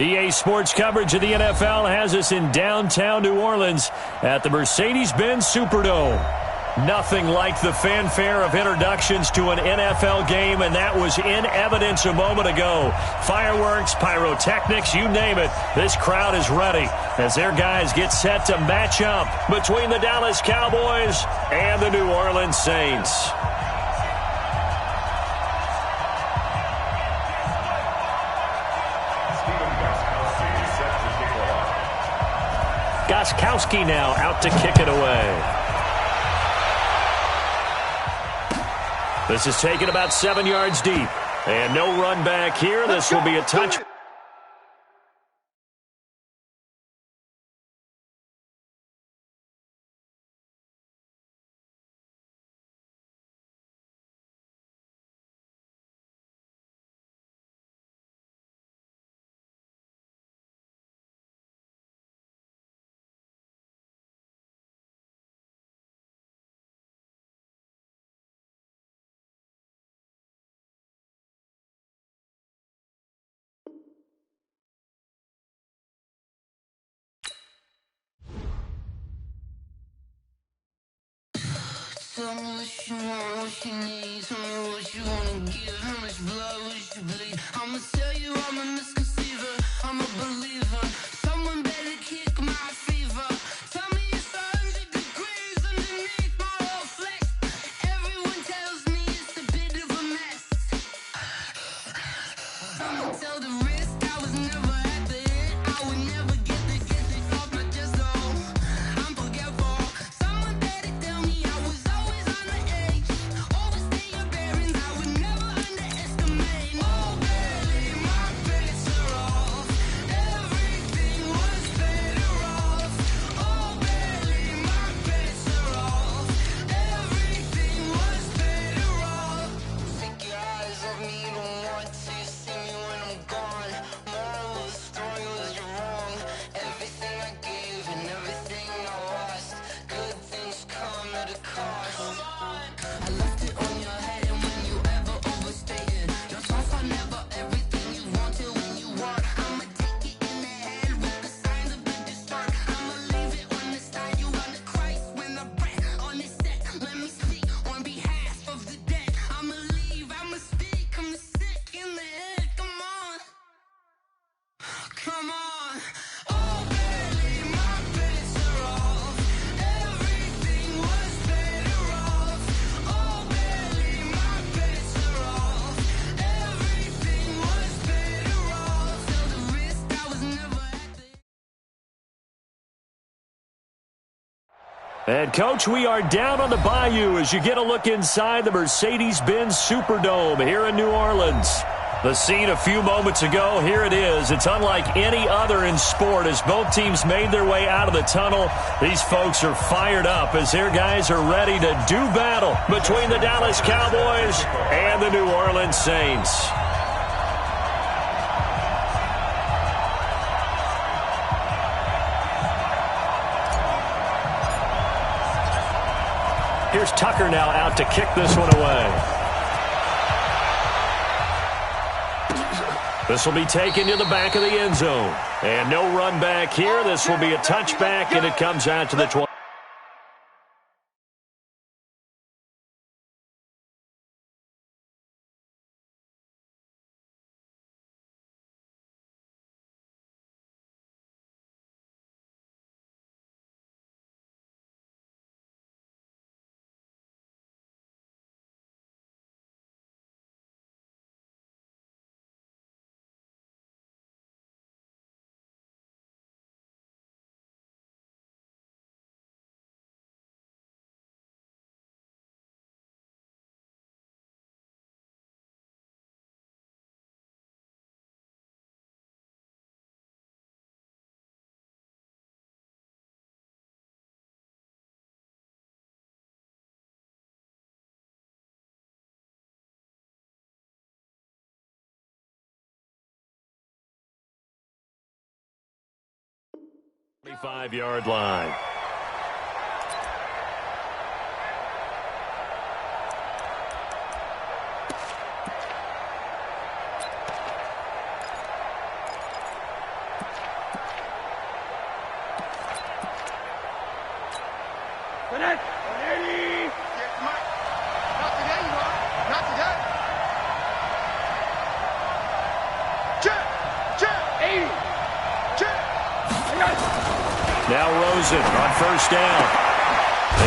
EA Sports coverage of the NFL has us in downtown New Orleans at the Mercedes-Benz Superdome. Nothing like the fanfare of introductions to an NFL game, and that was in evidence a moment ago. Fireworks, pyrotechnics, you name it. This crowd is ready as their guys get set to match up between the Dallas Cowboys and the New Orleans Saints. Gostkowski now out to kick it away. This is taken about 7 yards deep. And no run back here. This will be a touch. Tell me what you want, what you need. Tell me what you wanna give. How much blood would you bleed? I'ma tell you I'm a misconceiver. I'm a believer. Someone better kick my fever. Tell me it's 100 degrees underneath my whole flesh. Everyone tells me it's a bit of a mess. I'ma tell the risk I was never at the end. I would never get this off my chest though. I'm forgetful. Someone better tell me I was always on the edge. Overstay your bearings, I would never underestimate. Oh baby, my bets are off. Everything was better off. Oh baby, my bets are off. Everything was better off. Take your eyes off me, don't want to see me when I'm gone. Moral of the story was you're wrong. Everything I gave and everything I lost. Good things come at a cost. I left it on your head, and when you ever overstay it, your thoughts are never everything you wanted when you want. I'ma take it in the head with the signs of the distort. I'ma leave it on the side. You run the Christ when I breath on this set. Let me speak on behalf of the dead. I'ma leave, I'ma speak. I'm sick in the head. Come on, come on. Oh baby, my bets are off. Everything was better off. Oh baby, my bets are off. Everything was better off. Tell the risk I was never at the. And, Coach, we are down on the bayou as you get a look inside the Mercedes-Benz Superdome here in New Orleans. The scene a few moments ago, here it is. It's unlike any other in sport as both teams made their way out of the tunnel. These folks are fired up as their guys are ready to do battle between the Dallas Cowboys and the New Orleans Saints. Here's Tucker now out to kick this one away. This will be taken to the back of the end zone. And no run back here. This will be a touchback, and it comes out to the 20. Yard line. Rosen on first down.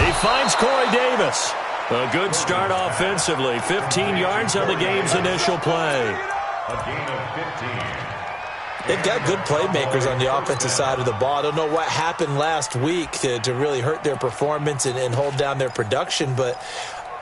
He finds Corey Davis. A good start offensively. 15 yards on the game's initial play. A gain of 15. They've got good playmakers on the offensive side of the ball. I don't know what happened last week to really hurt their performance and hold down their production, but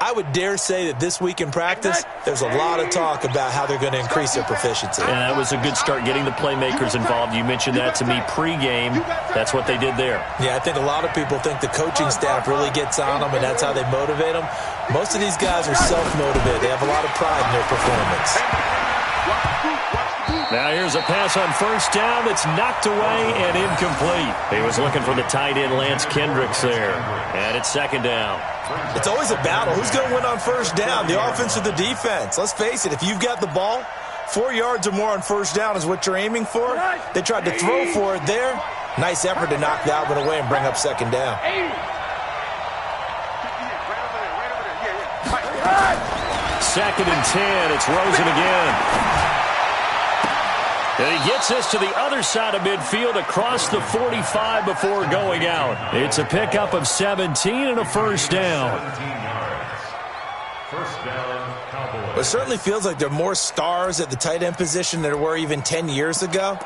I would dare say that this week in practice, there's a lot of talk about how they're going to increase their proficiency. And that was a good start getting the playmakers involved. You mentioned that to me pregame. That's what they did there. Yeah, I think a lot of people think the coaching staff really gets on them, and that's how they motivate them. Most of these guys are self-motivated. They have a lot of pride in their performance. Now here's a pass on first down that's knocked away and incomplete. He was looking for the tight end Lance Kendricks there. And it's second down. It's always a battle. Who's going to win on first down, the offense or the defense? Let's face it, if you've got the ball, 4 yards or more on first down is what you're aiming for. They tried to throw for it there. Nice effort to knock that one away and bring up second down. Second and 10. It's Rosen again. And he gets this to the other side of midfield across the 45 before going out. It's a pickup of 17 and a first down. 17 yards. First down, Cowboys. It certainly feels like there are more stars at the tight end position than there were even 10 years ago.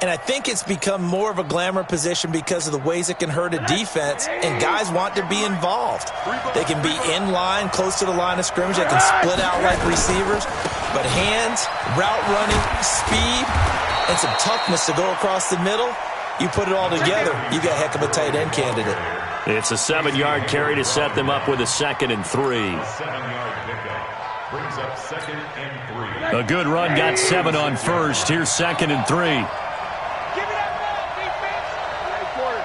And I think it's become more of a glamour position because of the ways it can hurt a defense, and guys want to be involved. They can be in line, close to the line of scrimmage. They can split out like receivers. But hands, route running, speed, and some toughness to go across the middle, you put it all together, you got a heck of a tight end candidate. It's a 7-yard carry to set them up with a 2nd and 3. 7-yard pickup. Brings up 2nd and 3. A good run got 7 on first. Here's 2nd and 3. Give me that ball, defense. Hey, Porter.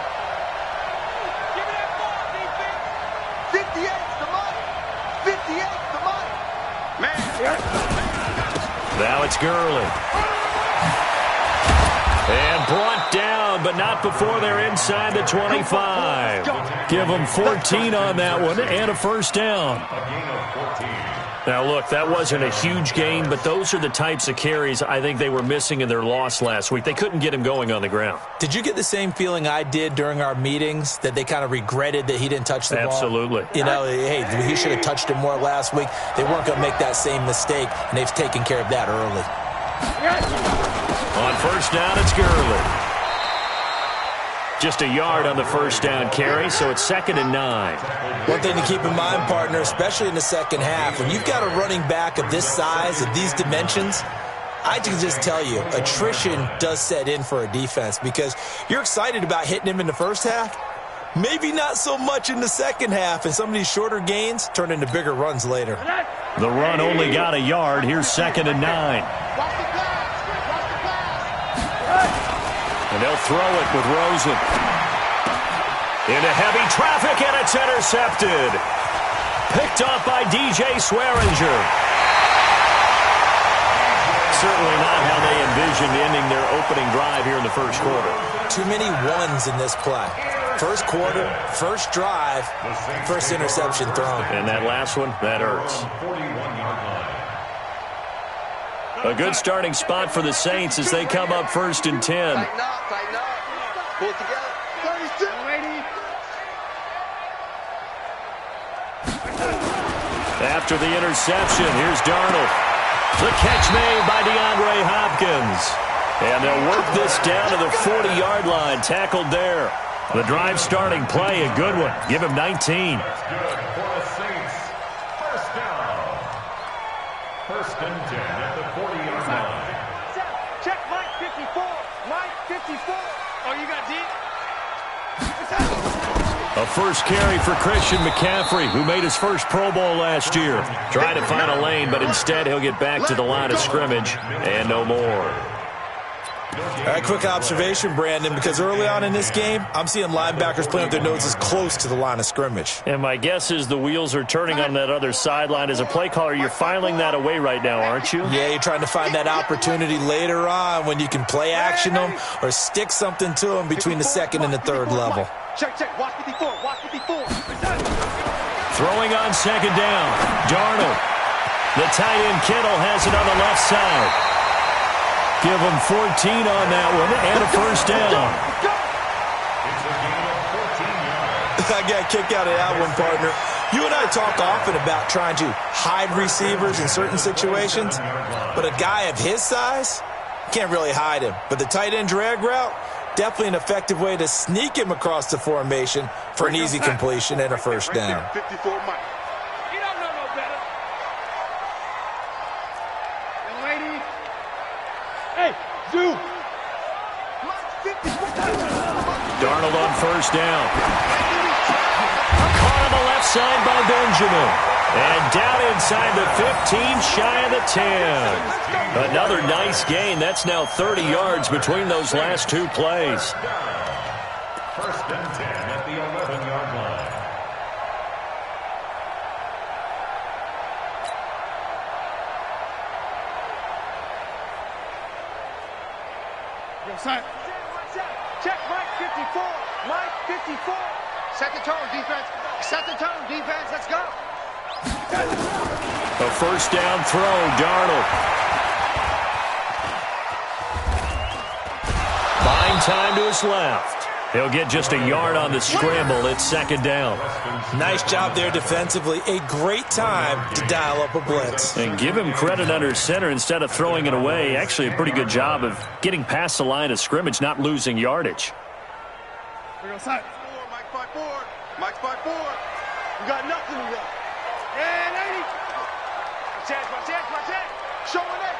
Give me that ball, defense. 58's the money. 58's the money. Man. Now it's Gurley. And brought down, but not before they're inside the 25. Give them 14 on that one and a first down. A gain of 14. Now, look, that wasn't a huge gain, but those are the types of carries I think they were missing in their loss last week. They couldn't get him going on the ground. Did you get the same feeling I did during our meetings, that they kind of regretted that he didn't touch the ball? Absolutely. You know, hey, he should have touched it more last week. They weren't going to make that same mistake, and they've taken care of that early. On first down, it's Gurley. Just a yard on the first down carry, so it's 2nd and 9. One thing to keep in mind, partner, especially in the second half, when you've got a running back of this size, of these dimensions, I can just tell you, attrition does set in for a defense because you're excited about hitting him in the first half. Maybe not so much in the second half, and some of these shorter gains turn into bigger runs later. The run only got a yard. Here's 2nd and 9. Watch the pass. Watch the pass. And they'll throw it with Rosen. Into heavy traffic, and it's intercepted. Picked off by DJ Swearinger. Certainly not how they envisioned ending their opening drive here in the first quarter. Too many ones in this play. First quarter, first drive, first interception thrown. And that last one, that hurts. 41-yard line. A good starting spot for the Saints as they come up 1st and 10. Tighten up. Pull it together. 32. After the interception, here's Darnold. The catch made by DeAndre Hopkins. And they'll work this down to the 40-yard line, tackled there. The drive starting play, a good one. Give him 19. That's good for the Saints. First down. 1st and 10 at the 40-yard line. Check Mike 54. Mike 54. Oh, you got deep? A first carry for Christian McCaffrey, who made his first Pro Bowl last year. Tried to find a lane, but instead he'll get back to the line of scrimmage and no more. All right, quick observation, Brandon, because early on in this game, I'm seeing linebackers playing with their noses close to the line of scrimmage. And my guess is the wheels are turning on that other sideline. As a play caller, you're filing that away right now, aren't you? Yeah, you're trying to find that opportunity later on when you can play action them or stick something to them between the second and the third level. Check. Watch 54. Watch 54. Throwing on second down. Darnold. The tight end Kittle has it on the left side. Give him 14 on that one and a first down. It's a gain of get a kick out of that one, partner. You and I talk often about trying to hide receivers in certain situations, but a guy of his size, can't really hide him. But the tight end drag route, definitely an effective way to sneak him across the formation for an easy completion and a first down. 54 Mike. You don't know no better. Young lady. Hey, Zoo. Darnold on first down. Caught on the left side by Benjamin. And down inside the 15, shy of the 10. Another nice gain. That's now 30 yards between those last two plays. First and 10 at the 11-yard line. Yo, son. Check Mike 54. Mike 54. Set the tone, defense. Set the tone, defense. Let's go. A first down throw, Darnold. Buying time to his left. He'll get just a yard on the scramble. It's second down. Nice job there defensively. A great time to dial up a blitz. And give him credit under center instead of throwing it away. Actually, a pretty good job of getting past the line of scrimmage, not losing yardage. Here goes son. Mike 54. Mike's 54. You got nothing to run. Yeah, lady. My chance. Showing it.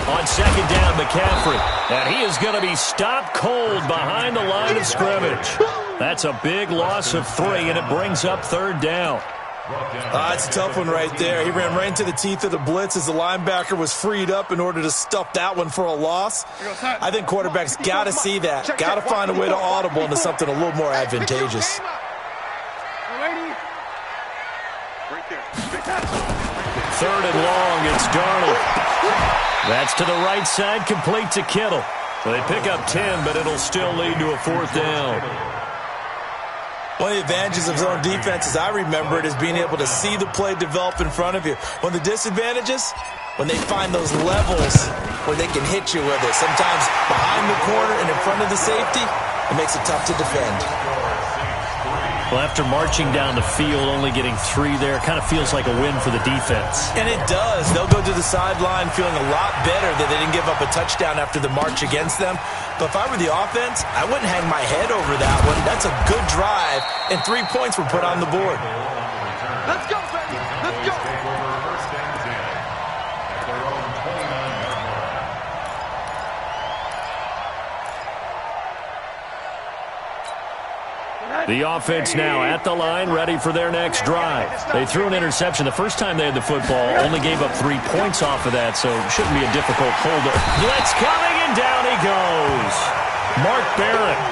On second down, McCaffrey. And he is going to be stopped cold behind the line of scrimmage. That's a big loss of 3, and it brings up third down. That's a tough one right there. He ran right into the teeth of the blitz as the linebacker was freed up in order to stuff that one for a loss. I think quarterbacks got to see that. Got to find a way to audible into something a little more advantageous. Lady. Right there. Third and long, it's Darnold. That's to the right side, complete to Kittle. They pick up 10, but it'll still lead to a fourth down. One of the advantages of zone defense, as I remember it, is being able to see the play develop in front of you. One of the disadvantages, when they find those levels where they can hit you with it. Sometimes behind the corner and in front of the safety, it makes it tough to defend. Well, after marching down the field, only getting 3 there, kind of feels like a win for the defense. And it does. They'll go to the sideline feeling a lot better that they didn't give up a touchdown after the march against them. But if I were the offense, I wouldn't hang my head over that one. That's a good drive, and 3 points were put on the board. Let's go, baby. Let's go. First and 10 at their own 29-yard line. The offense now at the line, ready for their next drive. They threw an interception the first time they had the football, only gave up 3 points off of that, so it shouldn't be a difficult holder. Blitz coming, and down he goes. Mark Barrett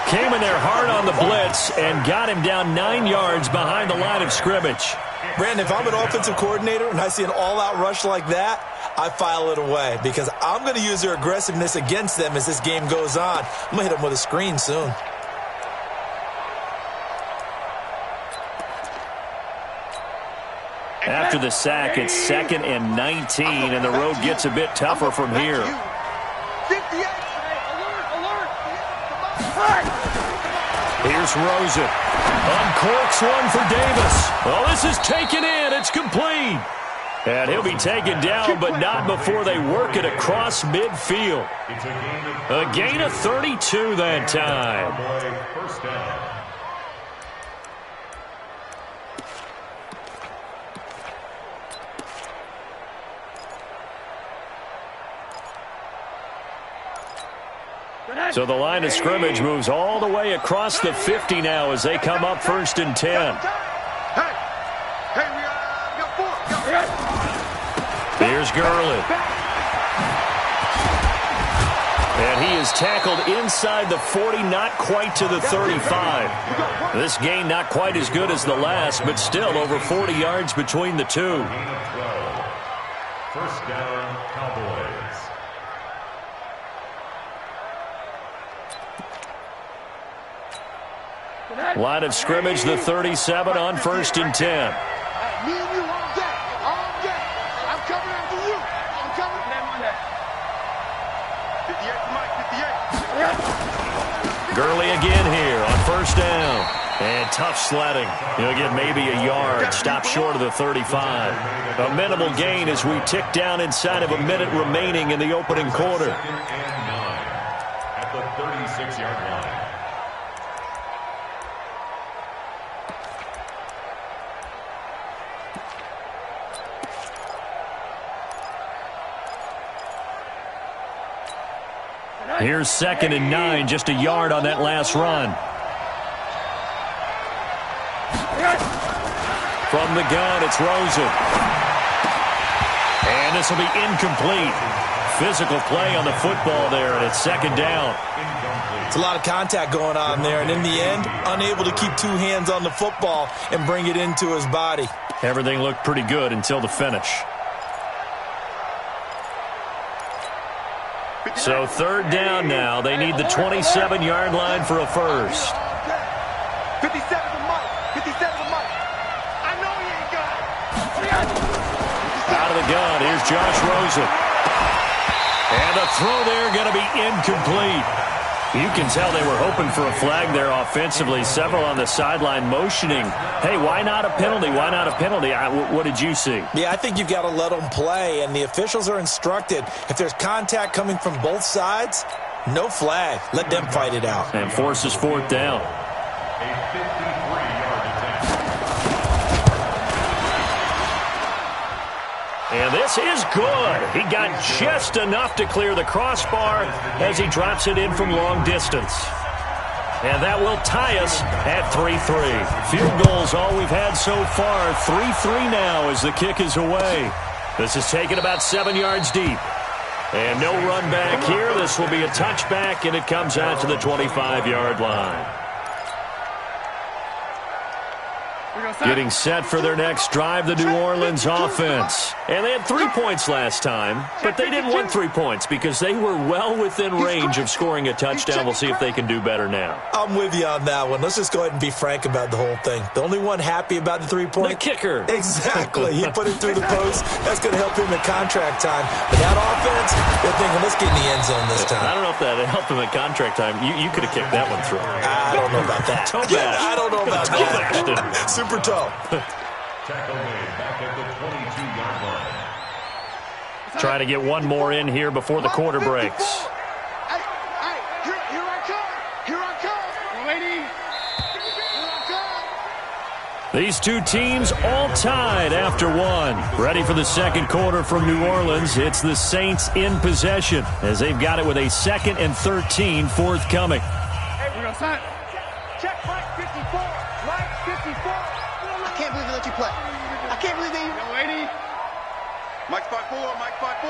came in there hard on the blitz and got him down 9 yards behind the line of scrimmage. Brandon, if I'm an offensive coordinator and I see an all-out rush like that, I file it away because I'm going to use their aggressiveness against them as this game goes on. I'm going to hit them with a screen soon. After the sack, it's 2nd and 19, and the road gets a bit tougher from here. 58. Alert. Here's Rosen. Uncorks one for Davis. Well, this is taken in. It's complete. And he'll be taken down, but not before they work it across midfield. A gain of 32 that time. First down. So the line of scrimmage moves all the way across the 50 now as they come up 1st and 10. Hey, we got 4. Here's Gurley. And he is tackled inside the 40, not quite to the 35. This gain not quite as good as the last, but still over 40 yards between the two. First down, Cowboys. Line of scrimmage, the 37 on 1st and 10. Me and you all day. All day. I'm coming after you. I'm coming. 58 to Mike, 58. Gurley again here on first down. And tough sledding. He'll get maybe a yard. Stop short of the 35. A minimal gain as we tick down inside of a minute remaining in the opening quarter. Second and 9 at the 36-yard line. Here's 2nd and 9, just a yard on that last run. From the gun, it's Rosen. And this will be incomplete. Physical play on the football there, and it's 2nd down. It's a lot of contact going on there, and in the end, unable to keep two hands on the football and bring it into his body. Everything looked pretty good until the finish. So 3rd down now. They need the 27-yard line for a first. 57 to Mike. 57 to Mike. I know you ain't got it. Out of the gun, here's Josh Rosen. And the throw there going to be incomplete. You can tell they were hoping for a flag there offensively. Several on the sideline motioning, hey, why not a penalty? Why not a penalty? What did you see? Yeah, I think you've got to let them play, and the officials are instructed. If there's contact coming from both sides, no flag. Let them fight it out. And forces 4th down. A 53-yard attempt. And this is good. He got just enough to clear the crossbar as he drops it in from long distance. And that will tie us at 3-3. Field goals all we've had so far. 3-3 now as the kick is away. This is taken about 7 yards deep. And no run back here. This will be a touchback, and it comes out to the 25-yard line. Getting set for their next drive, the New Orleans offense. And they had 3 points last time, but they didn't want 3 points because they were well within range of scoring a touchdown. We'll see if they can do better now. I'm with you on that one. Let's just go ahead and be frank about the whole thing. The only one happy about the 3-point? The kicker. Exactly. He put it through the post. That's going to help him at contract time. But that offense, they're thinking, let's get in the end zone this time. I don't know if that helped him at contract time. You could have kicked that one through. I don't know about that. I don't know about that. Super toe. Tackle made back at the 22-yard line. Trying to get one more in here before the quarter breaks. Hey, here I come. Here I come. Waiting. Here I come. These two teams all tied after one. Ready for the second quarter from New Orleans. It's the Saints in possession as they've got it with a 2nd and 13 forthcoming. Hey, we're gonna sign. Check Mike 54. Mike 54. I can't believe they let you play. I can't believe they... No, waiting. Mike 5-4. Mike 5-4.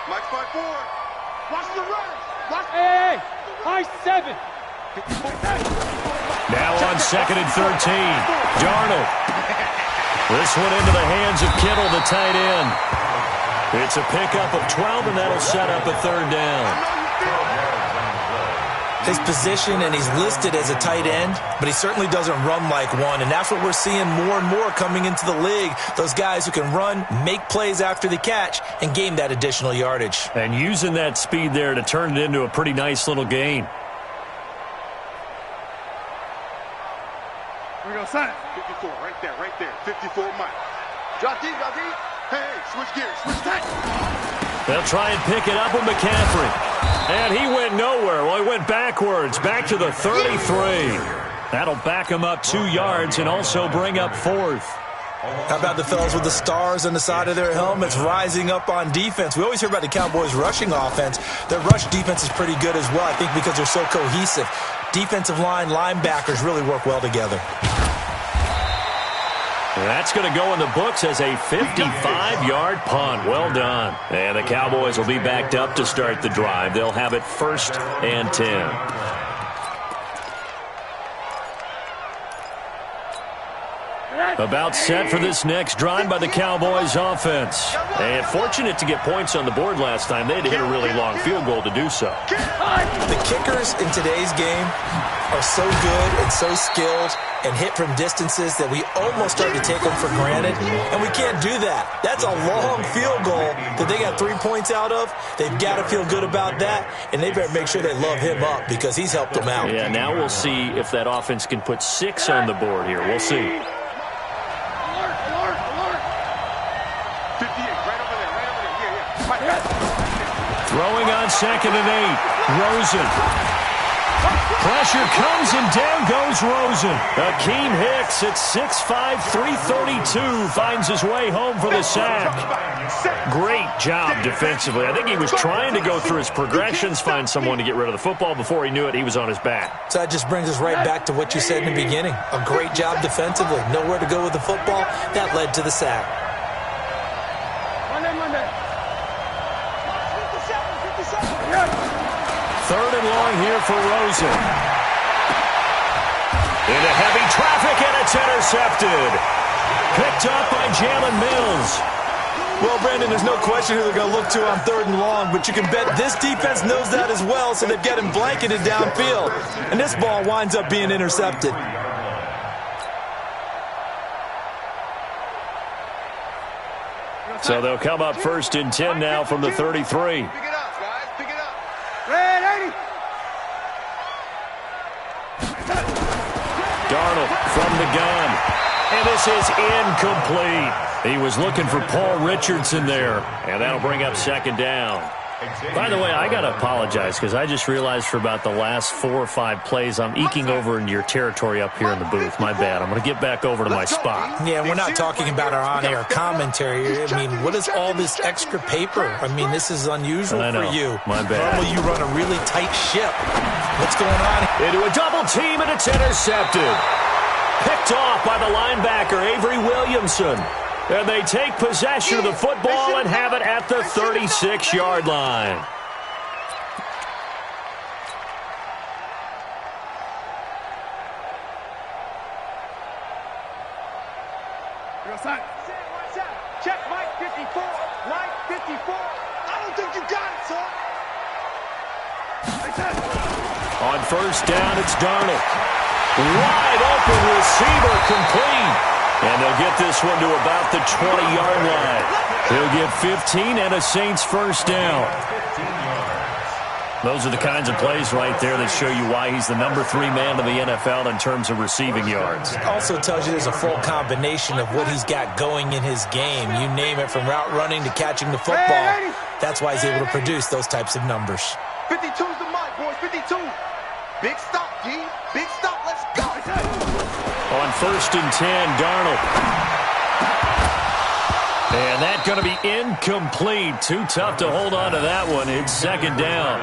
Mike 5-4. Watch the run. Watch... Hey, high 7. Now on 2nd and 13. Darnold. This one into the hands of Kittle, the tight end. It's a pickup of 12, and that'll set up a 3rd down. His position, and he's listed as a tight end, but he certainly doesn't run like one, and that's what we're seeing more and more coming into the league. Those guys who can run, make plays after the catch, and gain that additional yardage. And using that speed there to turn it into a pretty nice little gain. We're gonna sign. 54, right there. 54, Mike. Drop deep. Hey, switch gears, switch tight. They'll try and pick it up with McCaffrey. And he went nowhere. Well, he went backwards, back to the 33. That'll back him up 2 yards and also bring up 4th. How about the fellas with the stars on the side of their helmets rising up on defense? We always hear about the Cowboys' rushing offense. Their rush defense is pretty good as well, I think, because they're so cohesive. Defensive line, linebackers really work well together. That's going to go in the books as a 55-yard punt. Well done. And the Cowboys will be backed up to start the drive. They'll have it 1st and 10. About set for this next drive by the Cowboys offense. And fortunate to get points on the board last time. They had to hit a really long field goal to do so. The kickers in today's game are so good and so skilled and hit from distances that we almost start to take them for granted, and we can't do that. That's a long field goal that they got 3 points out of. They've got to feel good about that, and they better make sure they love him up because he's helped them out. Yeah, now we'll see if that offense can put 6 on the board here. We'll see. Alert, alert, alert. 58, right over there, right over there. Yeah. Throwing on 2nd and 8. Rosen. Pressure comes and down goes Rosen. Akeem Hicks at 6'5", 332 finds his way home for the sack. Great job defensively. I think he was trying to go through his progressions, find someone to get rid of the football. Before he knew it, he was on his back. So that just brings us right back to what you said in the beginning. A great job defensively. Nowhere to go with the football. That led to the sack. Monday. 57. 3rd and long here for Rosen. Into heavy traffic, and it's intercepted. Picked up by Jalen Mills. Well, Brandon, there's no question who they're going to look to on 3rd and long, but you can bet this defense knows that as well, so they've got him blanketed downfield. And this ball winds up being intercepted. So they'll come up 1st and 10 now from the 33. Pick it up, guys. Pick it up. Red 80. Darnold from the gun. And this is incomplete. He was looking for Paul Richardson there. And that'll bring up 2nd down. By the way, I got to apologize because I just realized for about the last 4 or 5 plays, I'm eking over into your territory up here in the booth. My bad. I'm going to get back over to my spot. Yeah, we're not talking about our on-air commentary. I mean, what is all this extra paper? I mean, this is unusual for you. My bad. Normally you run a really tight ship. What's going on? Into a double team, and it's intercepted. Picked off by the linebacker, Avery Williamson. And they take possession of the football and have it at the 36-yard line. Check Mike 54. Mike 54. I don't think you got it, son. On 1st down, it's Darnold. Wide open receiver, complete. And they'll get this one to about the 20-yard line. He'll get 15 and a Saints 1st down. Those are the kinds of plays right there that show you why he's the number 3 man in the NFL in terms of receiving yards. It also tells you there's a full combination of what he's got going in his game. You name it, from route running to catching the football. That's why he's able to produce those types of numbers. 52's the mark, boys. 52. Big stop, G. Big stop. Let's go. On 1st and 10, Darnold. And that's going to be incomplete. Too tough to hold on to that one. It's 2nd down.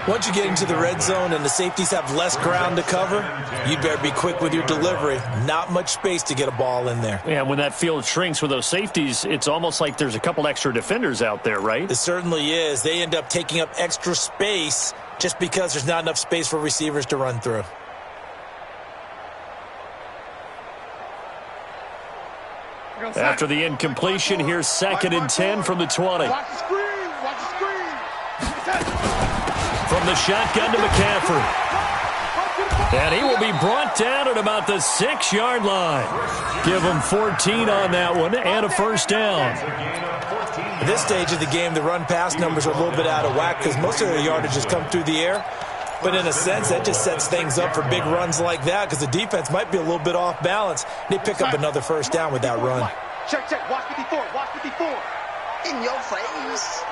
Once you get into the red zone and the safeties have less ground to cover, you better be quick with your delivery. Not much space to get a ball in there. Yeah, when that field shrinks with those safeties, it's almost like there's a couple extra defenders out there, right? It certainly is. They end up taking up extra space just because there's not enough space for receivers to run through. After the incompletion, here's 2nd and 10 from the 20. Watch the screen. Watch the screen. From the shotgun to McCaffrey. And he will be brought down at about the 6-yard line. Give him 14 on that one and a 1st down. At this stage of the game, the run-pass numbers are a little bit out of whack because most of their yardage has come through the air. But in a sense, that just sets things up for big runs like that because the defense might be a little bit off balance. They pick up another 1st down with that run. Check. Watch 54. Watch 54. In your face.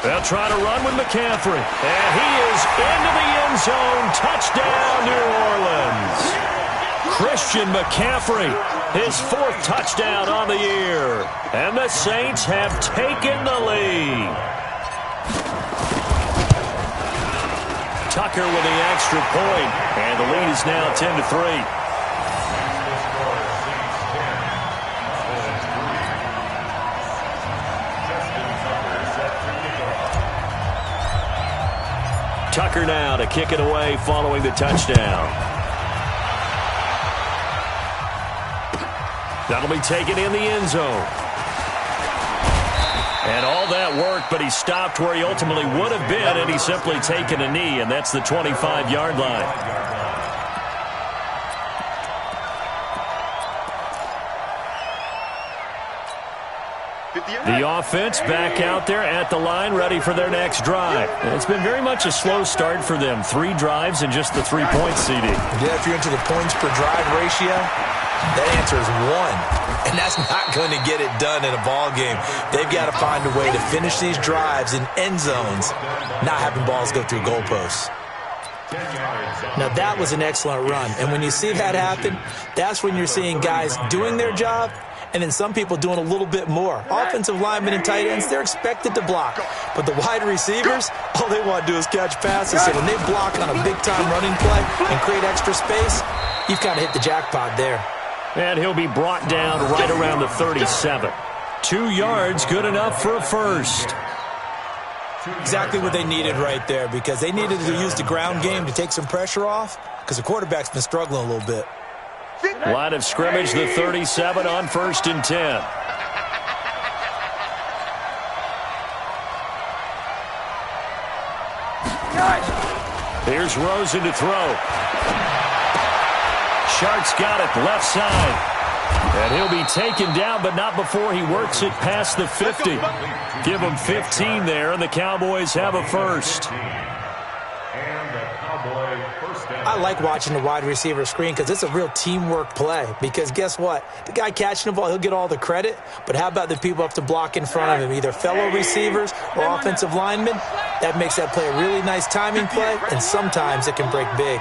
They'll try to run with McCaffrey. And he is into the end zone. Touchdown, New Orleans. Christian McCaffrey, his 4th touchdown on the year. And the Saints have taken the lead. Tucker with the extra point, and the lead is now 10-3. Tucker now to kick it away following the touchdown. That'll be taken in the end zone. And all that work, but he stopped where he ultimately would have been, and he's simply taken a knee, and that's the 25-yard line. The offense back out there at the line, ready for their next drive. It's been very much a slow start for them. 3 drives and just the 3 points, CD. Yeah, if you're into the points per drive ratio, that answer is 1. And that's not going to get it done in a ball game. They've got to find a way to finish these drives in end zones, not having balls go through goalposts. Now, that was an excellent run. And when you see that happen, that's when you're seeing guys doing their job and then some people doing a little bit more. Offensive linemen and tight ends, they're expected to block. But the wide receivers, all they want to do is catch passes. So when they block on a big-time running play and create extra space, you've kind of hit the jackpot there. And he'll be brought down right around the 37. 2 yards, good enough for a first. Exactly what they needed right there, because they needed to use the ground game to take some pressure off, because the quarterback's been struggling a little bit. Line of scrimmage, the 37 on 1st and 10. Here's Rosen to throw. Shark's got it, left side. And he'll be taken down, but not before he works it past the 50. Give him 15 there, and the Cowboys have a first. I like watching the wide receiver screen because it's a real teamwork play. Because guess what? The guy catching the ball, he'll get all the credit. But how about the people up to block in front of him, either fellow receivers or offensive linemen? That makes that play a really nice timing play, and sometimes it can break big.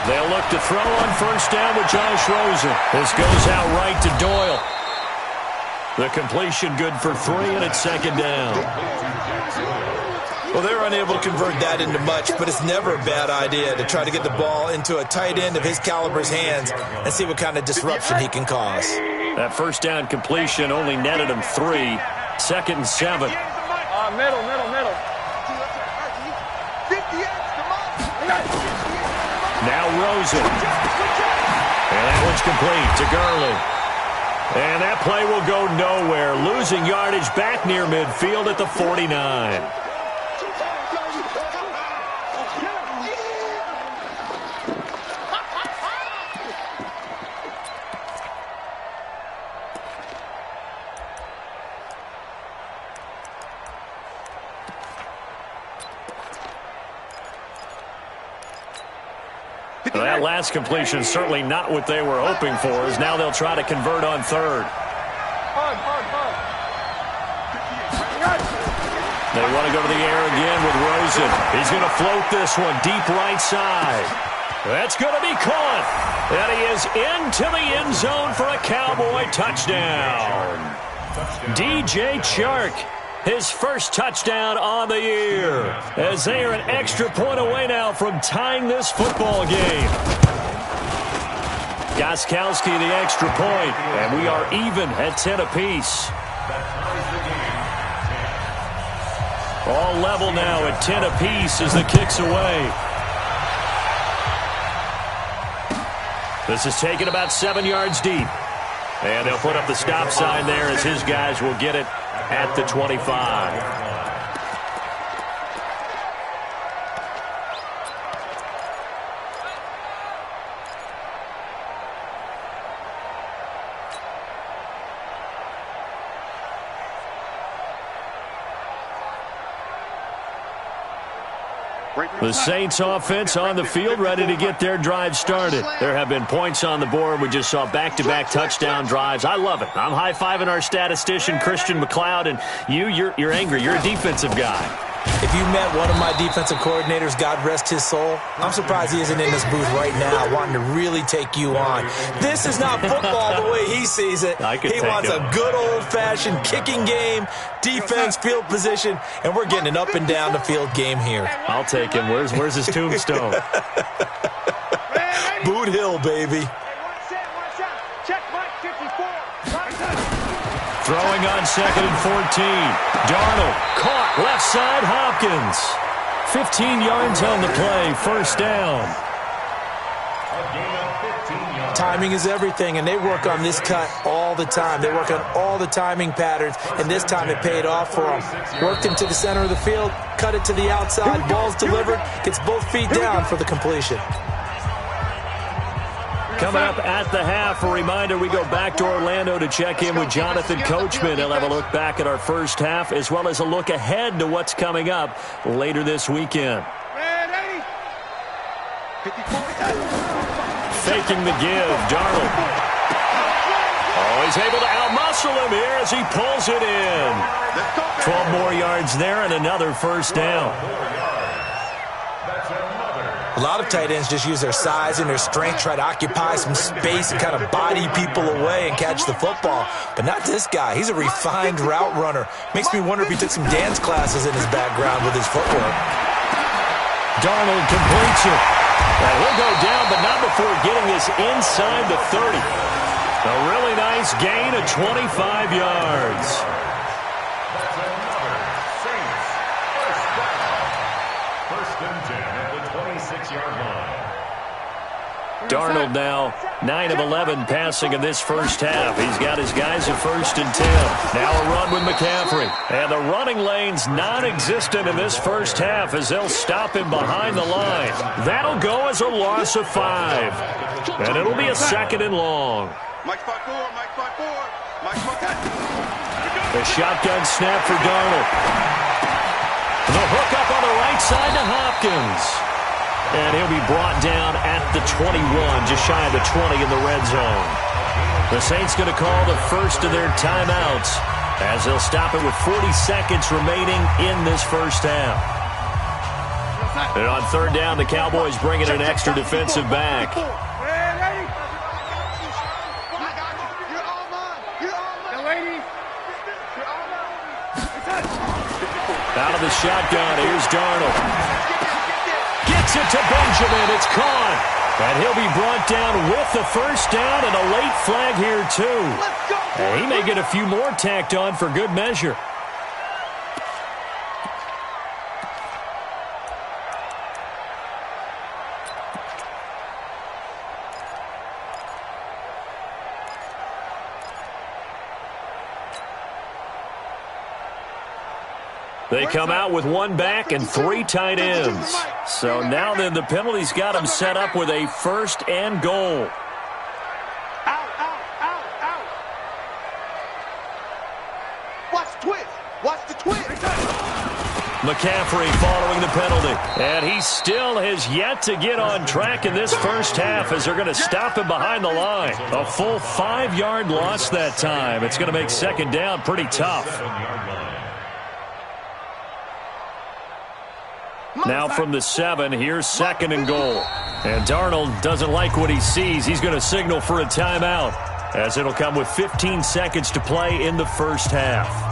They'll look to throw on 1st down with Josh Rosen. This goes out right to Doyle. The completion good for 3, and it's 2nd down. Well, they're unable to convert that into much, but it's never a bad idea to try to get the ball into a tight end of his caliber's hands and see what kind of disruption he can cause. That 1st down completion only netted him 3. 2nd and 7. Middle. 58's the mark. Now Rosen. And that one's complete to Gurley. And that play will go nowhere. Losing yardage back near midfield at the 49. That last completion certainly not what they were hoping for, as now they'll try to convert on 3rd. They want to go to the air again with Rosen. He's going to float this one deep right side. That's going to be caught. And he is into the end zone for a Cowboy touchdown. DJ Chark. His first touchdown on the year, as they are an extra point away now from tying this football game. Gostkowski the extra point, and we are even at 10 apiece. All level now at 10 apiece as the kick's away. This is taken about 7 yards deep. And they'll put up the stop sign there as his guys will get it at the 25. The Saints offense on the field, ready to get their drive started. There have been points on the board. We just saw back-to-back touchdown drives. I love it. I'm high-fiving our statistician, Christian McLeod, and you're angry. You're a defensive guy. If you met one of my defensive coordinators, God rest his soul, I'm surprised he isn't in this booth right now wanting to really take you on. This is not football the way he sees it. He wants a good old-fashioned kicking game, defense, field position, and we're getting an up-and-down the field game here. I'll take him. Where's his tombstone? Boot Hill, baby. Check Mike 54. Throwing on 2nd and 14. Darnold caught left side Hopkins. 15 yards on the play, 1st down. A gain of Timing is everything, and they work on this cut all the time. They work on all the timing patterns, and this time it paid off for them. Worked him to the center of the field, cut it to the outside, ball's delivered, gets both feet down for the completion. Coming up at the half, a reminder, we go back to Orlando to check in with Jonathan Coachman. He'll have a look back at our first half as well as a look ahead to what's coming up later this weekend. Ready? 54. Faking the give, Darnold. Oh, he's able to outmuscle him here as he pulls it in. 12 more yards there and another first down. A lot of tight ends just use their size and their strength, try to occupy some space and kind of body people away and catch the football. But not this guy. He's a refined route runner. Makes me wonder if he took some dance classes in his background with his footwork. Darnold completes it. And he'll go down, but not before getting this inside the 30. A really nice gain of 25 yards. That's another Saints first down. First and 10 at the 26-yard line. Darnold now 9 of 11 passing in this first half. He's got his guys at first and 10. Now a run with McCaffrey. And the running lane's non-existent in this first half as they'll stop him behind the line. That'll go as a loss of 5. And it'll be a second and long. Mike 5-4, Mike 5-4, Mike 5-4. The shotgun snap for Darnold. The hook up on the right side to Hopkins. And he'll be brought down at the 21, just shy of the 20 in the red zone. The Saints going to call the first of their timeouts as they'll stop it with 40 seconds remaining in this first half. And on third down, the Cowboys bring in an extra defensive back. Out of the shotgun, here's Darnold. Gets it to Benjamin. It's caught. And he'll be brought down with the first down and a late flag here, too. And he may get a few more tacked on for good measure. They come out with one back and 3 tight ends. So now then the penalty's got them set up with a first and goal. Out, out, out, out. Watch the twist. Watch the twist. McCaffrey following the penalty. And he still has yet to get on track in this first half as they're going to stop him behind the line. A full 5-yard loss that time. It's going to make second down pretty tough. Now from the 7, here's second and goal. And Darnold doesn't like what he sees. He's going to signal for a timeout as it'll come with 15 seconds to play in the first half.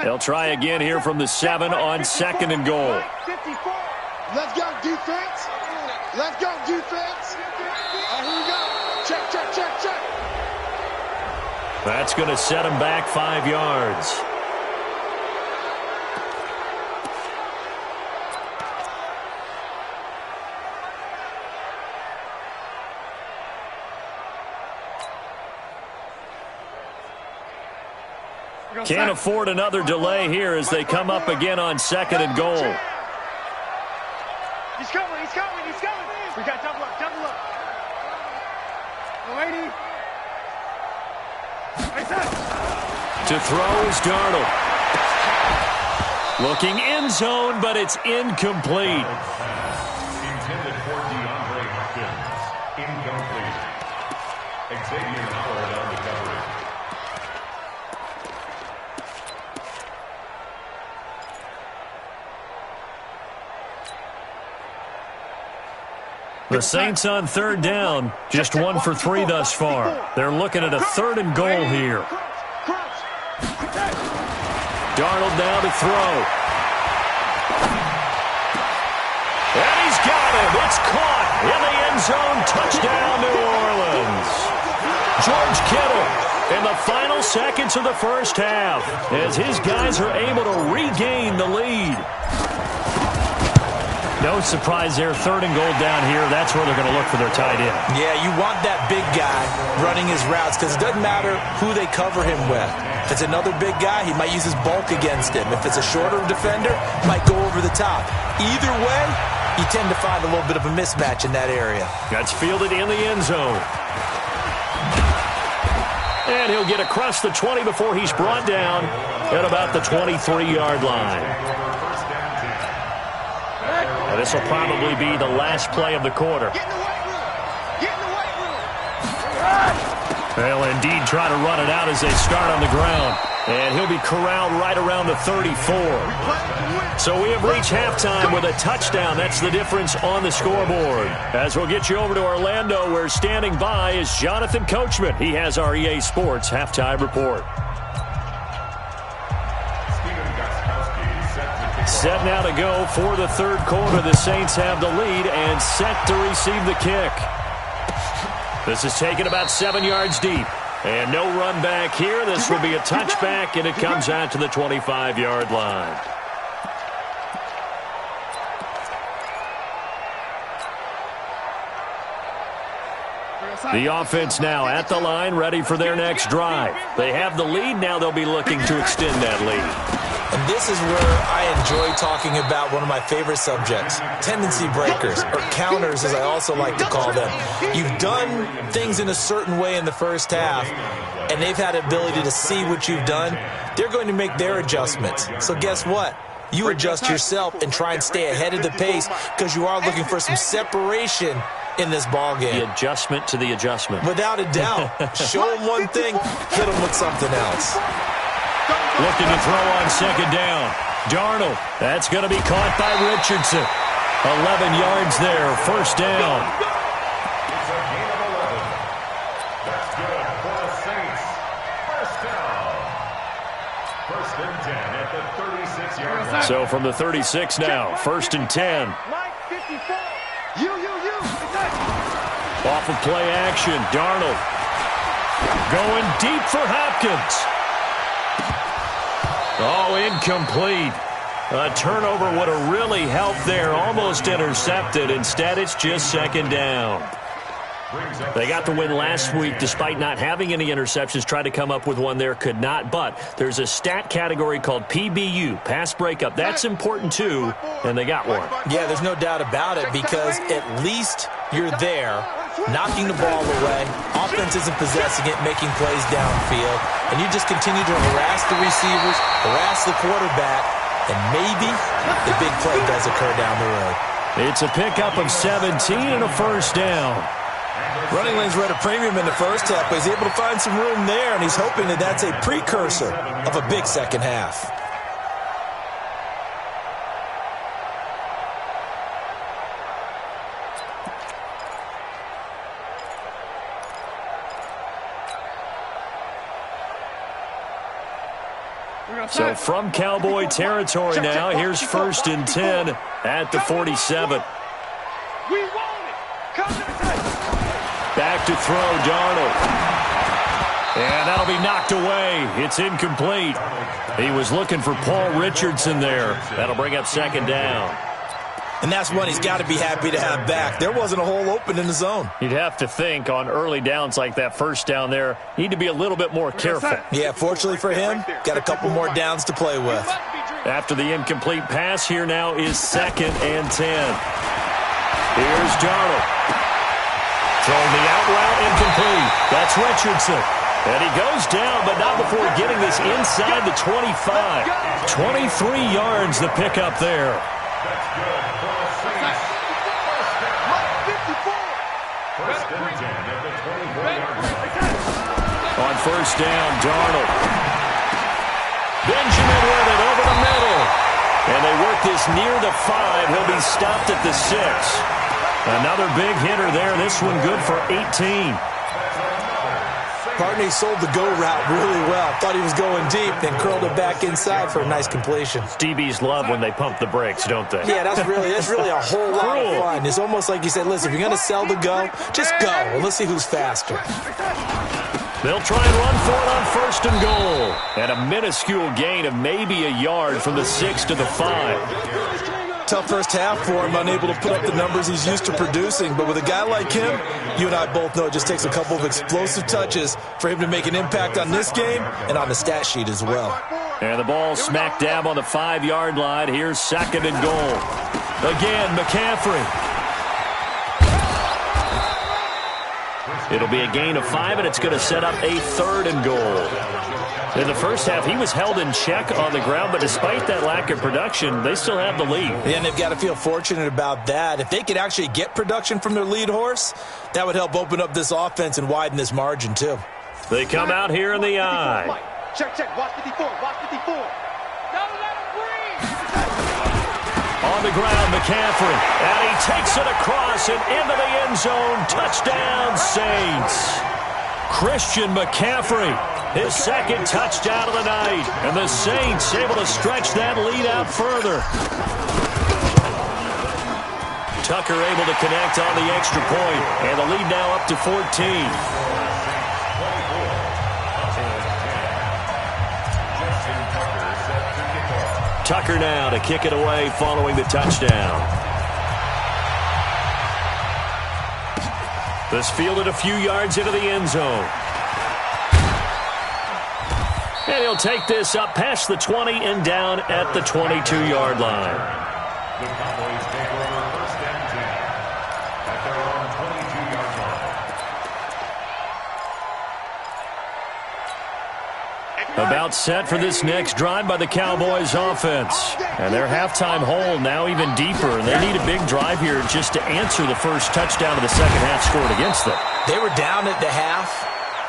They'll try again here from the 7 on second and goal. 54. Let's go, defense. Let's go, defense. Here we go. Check, check, check, check. That's going to set him back 5 yards. Can't afford another delay here as they come up again on second and goal. He's coming, he's coming, he's coming. We got double up, double up. Lady. To throw is Darnold. Looking end zone, but it's incomplete. Intended for DeAndre Hopkins. Incomplete. Xavier Howard on the coverage. The Saints on third down, just 1 for 3 thus far. They're looking at a 3rd and goal here. Darnold now to throw. And he's got it. It's caught in the end zone. Touchdown, New Orleans. George Kittle in the final seconds of the first half as his guys are able to regain the lead. No surprise there, 3rd and goal down here. That's where they're going to look for their tight end. Yeah, you want that big guy running his routes because it doesn't matter who they cover him with. If it's another big guy, he might use his bulk against him. If it's a shorter defender, he might go over the top. Either way, you tend to find a little bit of a mismatch in that area. That's fielded in the end zone. And he'll get across the 20 before he's brought down at about the 23-yard line. And this will probably be the last play of the quarter. They'll indeed try to run it out as they start on the ground. And he'll be corralled right around the 34. So we have reached halftime with a touchdown. That's the difference on the scoreboard. As we'll get you over to Orlando, where standing by is Jonathan Coachman. He has our EA Sports halftime report. Set now to go for the 3rd quarter. The Saints have the lead and set to receive the kick. This is taken about 7 yards deep. And no run back here. This will be a touchback, and it comes out to the 25-yard line. The offense now at the line, ready for their next drive. They have the lead. Now they'll be looking to extend that lead. And this is where I enjoy talking about one of my favorite subjects, tendency breakers, or counters as I also like to call them. You've done things in a certain way in the first half, and they've had the ability to see what you've done. They're going to make their adjustments. So guess what? You adjust yourself and try and stay ahead of the pace because you are looking for some separation in this ball game. The adjustment to the adjustment. Without a doubt. Show them one thing, hit them with something else. Looking to throw on 2nd down. Darnold. That's going to be caught by Richardson. 11 yards there. 1st down. It's a gain of 11. That's good for the Saints. 1st down. 1st and 10 at the 36-yard line. So from the 36 now, 1st and 10. Mike 54. You. Off of play action, Darnold. Going deep for Hopkins. Oh, incomplete. A turnover would have really helped there. Almost intercepted. Instead, it's just 2nd down. They got the win last week despite not having any interceptions. Tried to come up with one there, could not. But there's a stat category called PBU, pass breakup. That's important too, and they got one. Yeah, there's no doubt about it because at least you're there, knocking the ball away. Offense isn't possessing it, making plays downfield. And you just continue to harass the receivers, harass the quarterback, and maybe the big play does occur down the road. It's a pickup of 17 and a 1st down. Running lanes were at a premium in the first half, but he's able to find some room there, and he's hoping that that's a precursor of a big second half. So from Cowboy territory now, here's 1st and 10 at the 47. We want it. Come to the Back to throw, Darnold. And that'll be knocked away. It's incomplete. He was looking for Paul Richardson there. That'll bring up 2nd down. And that's one he's got to be happy to have back. There wasn't a hole open in the zone. You'd have to think on early downs like that 1st down there, need to be a little bit more careful. Yeah, fortunately for him, got a couple more downs to play with. After the incomplete pass, here now is 2nd and 10. Here's Darnold. Throwing the out route, incomplete. That's Richardson. And he goes down, but not before getting this inside the 25. 23 yards the pickup there. That's good for the Saints. 1st and 10 at the 24-yard line. On 1st down, Darnold. Benjamin with it over the middle. And they work this near the 5. He'll be stopped at the 6. Another big hitter there. This one good for 18. Partney sold the go route really well. Thought he was going deep, then curled it back inside for a nice completion. DBs love when they pump the brakes, don't they? Yeah, that's really a whole lot of fun. It's almost like you said, listen, if you're going to sell the go, just go. And let's see who's faster. They'll try and run for it on first and goal. And a minuscule gain of maybe a yard from the 6 to the 5. Tough first half for him, unable to put up the numbers he's used to producing. But with a guy like him, you and I both know it just takes a couple of explosive touches for him to make an impact on this game and on the stat sheet as well. And the ball smack dab on the 5-yard line. Here's second and goal. Again, McCaffrey. It'll be a gain of 5, and it's going to set up a third and goal. In the first half, he was held in check on the ground, but despite that lack of production, they still have the lead. And they've got to feel fortunate about that. If they could actually get production from their lead horse, that would help open up this offense and widen this margin, too. They come out here in the eye. Check. Watch 54. Watch 54. Don't let him breathe. On the ground, McCaffrey. And he takes it across and into the end zone. Touchdown, Saints. Christian McCaffrey, his second touchdown of the night. And the Saints able to stretch that lead out further. Tucker able to connect on the extra point. And the lead now up to 14. Tucker now to kick it away following the touchdown. This fielded a few yards into the end zone. And he'll take this up past the 20 and down at the 22-yard line. The Cowboys take over first and 10 at their own 22-yard line. About set for this next drive by the Cowboys offense. And their halftime hole now even deeper. And they need a big drive here just to answer the first touchdown of the second half scored against them. They were down at the half.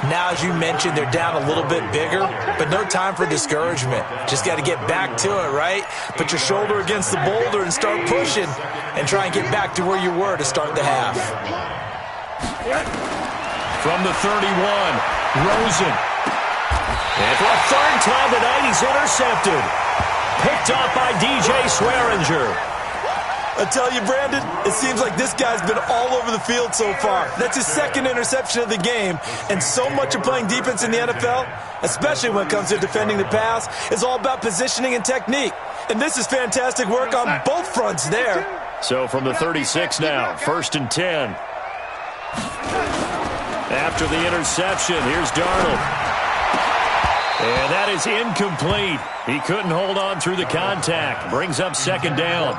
Now, as you mentioned, they're down a little bit bigger, but no time for discouragement. Just got to get back to it, right? Put your shoulder against the boulder and start pushing and try and get back to where you were to start the half. From the 31, Rosen. And for a third time tonight, he's intercepted. Picked off by DJ Swearinger. I tell you, Brandon, it seems like this guy's been all over the field so far. That's his second interception of the game. And so much of playing defense in the NFL, especially when it comes to defending the pass, is all about positioning and technique. And this is fantastic work on both fronts there. So from the 36 now, first and 10. After the interception, here's Darnold. And that is incomplete. He couldn't hold on through the contact. Brings up second down.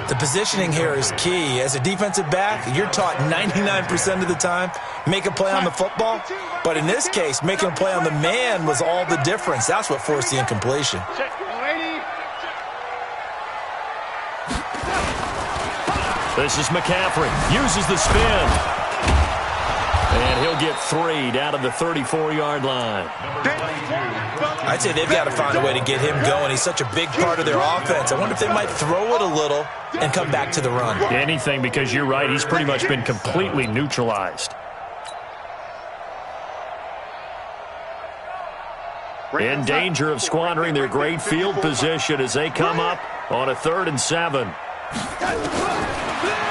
The positioning here is key. As a defensive back, you're taught 99% of the time, make a play on the football. But in this case, making a play on the man was all the difference. That's what forced the incompletion. This is McCaffrey. Uses the spin. And he'll get 3 down to the 34-yard line. I'd say they've got to find a way to get him going. He's such a big part of their offense. I wonder if they might throw it a little and come back to the run. Anything, because you're right. He's pretty much been completely neutralized. In danger of squandering their great field position as they come up on a 3rd and 7.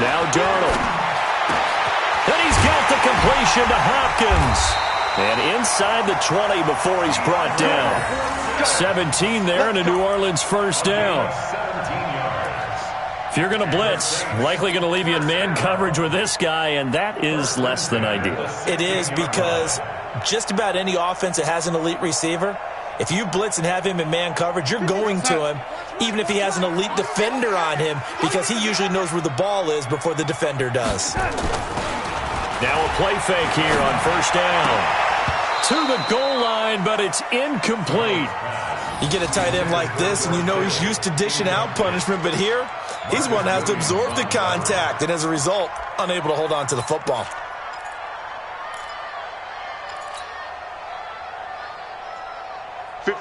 Now Darnold. And he's got the completion to Hopkins. And inside the 20 before he's brought down. 17 there and a New Orleans first down. If you're going to blitz, likely going to leave you in man coverage with this guy, and that is less than ideal. It is, because just about any offense that has an elite receiver, if you blitz and have him in man coverage, you're going to him, even if he has an elite defender on him, because he usually knows where the ball is before the defender does. Now a play fake here on first down. To the goal line, but it's incomplete. You get a tight end like this, and you know he's used to dishing out punishment, but here, he's one that has to absorb the contact, and as a result, unable to hold on to the football.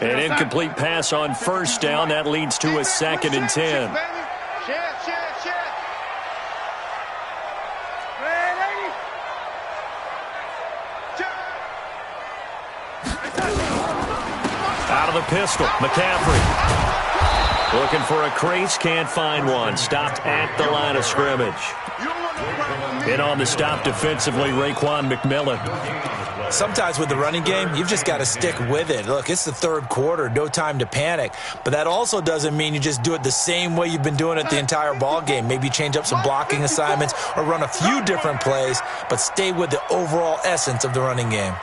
An incomplete pass on first down. That leads to a 2nd and 10. out of the pistol. McCaffrey. Looking for a crease, can't find one. Stopped at the line of scrimmage. In on the stop defensively, Raekwon McMillan. Sometimes with the running game, you've just got to stick with it. Look, it's the third quarter, no time to panic. But that also doesn't mean you just do it the same way you've been doing it the entire ball game. Maybe change up some blocking assignments or run a few different plays, but stay with the overall essence of the running game.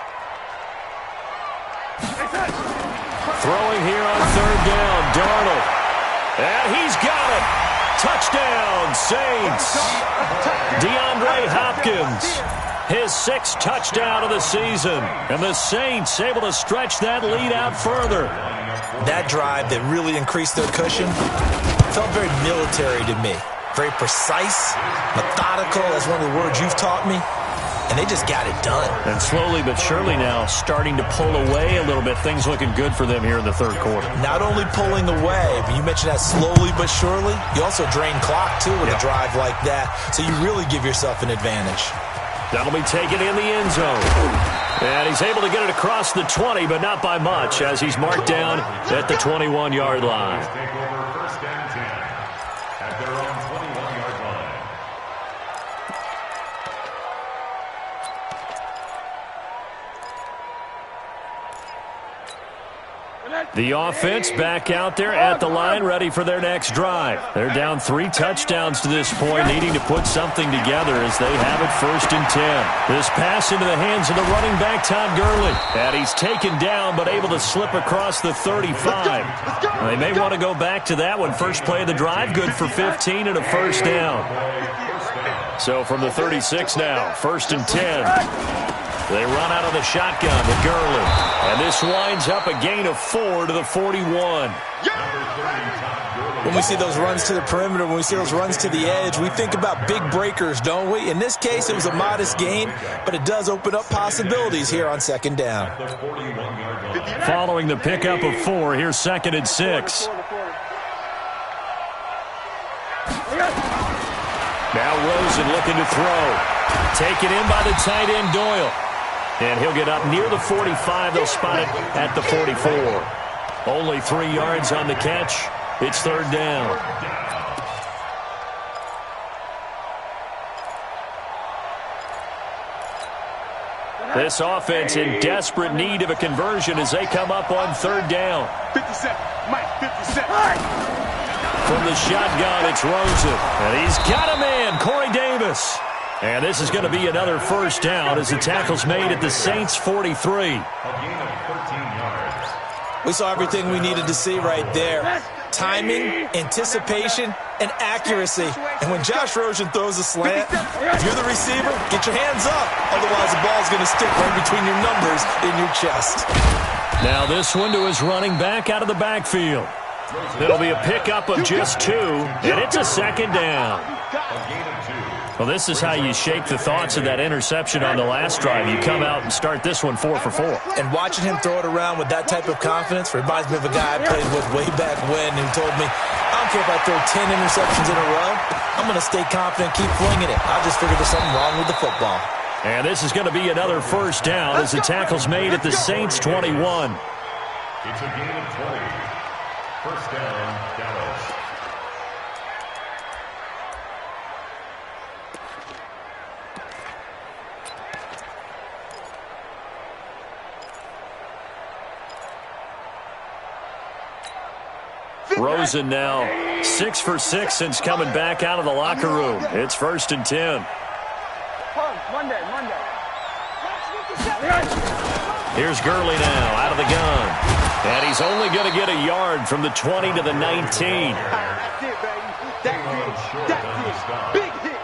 Throwing here on third down, Darnold. And he's got it. Touchdown, Saints. DeAndre Hopkins. His 6th touchdown of the season. And the Saints able to stretch that lead out further. That drive that really increased their cushion felt very military to me. Very precise, methodical. That's one of the words you've taught me. And they just got it done. And slowly but surely now starting to pull away a little bit. Things looking good for them here in the third quarter. Not only pulling away, but you mentioned that slowly but surely. You also drain clock, too, with a drive like that. So you really give yourself an advantage. That'll be taken in the end zone. And he's able to get it across the 20, but not by much, as he's marked down at the 21-yard line. Take over first and 10 at their own 21-yard line. The offense back out there at the line, ready for their next drive. They're down 3 touchdowns to this point, needing to put something together as they have it first and 10. This pass into the hands of the running back, Todd Gurley. And he's taken down, but able to slip across the 35. They may want to go back to that one. First play of the drive, good for 15 and a first down. So from the 36 now, first and 10. They run out of the shotgun to Gurley. And this winds up a gain of 4 to the 41. When we see those runs to the perimeter, when we see those runs to the edge, we think about big breakers, don't we? In this case, it was a modest gain, but it does open up possibilities here on second down. Following the pickup of 4, here's second and 6. Now Rosen looking to throw. Taken in by the tight end, Doyle. And he'll get up near the 45. They'll spot it at the 44. Only 3 yards on the catch. It's third down. This offense in desperate need of a conversion as they come up on third down. 57, Mike, 57. From the shotgun, it's Rosen. And he's got a man, Corey Davis. And this is going to be another first down as the tackle's made at the Saints' 43. A gain of 13 yards. We saw everything we needed to see right there. Timing, anticipation, and accuracy. And when Josh Rosen throws a slant, if you're the receiver, get your hands up. Otherwise, the ball's going to stick right between your numbers in your chest. Now this one to his running back out of the backfield. It'll be a pickup of just 2, and it's a second down. A gain of 2. Well, this is how you shake the thoughts of that interception on the last drive. You come out and start this one 4 for 4. And watching him throw it around with that type of confidence reminds me of a guy I played with way back when who told me, I don't care if I throw 10 interceptions in a row. I'm going to stay confident, keep flinging it. I just figured there's something wrong with the football. And this is going to be another first down as the tackle's made at the Saints' 21. It's a gain of 20. First down, Dallas. Rosen now 6 for 6 since coming back out of the locker room. It's first and 10. Monday. Here's Gurley now out of the gun. And he's only going to get a yard from the 20 to the 19. That's it, baby. That's it. Big hit.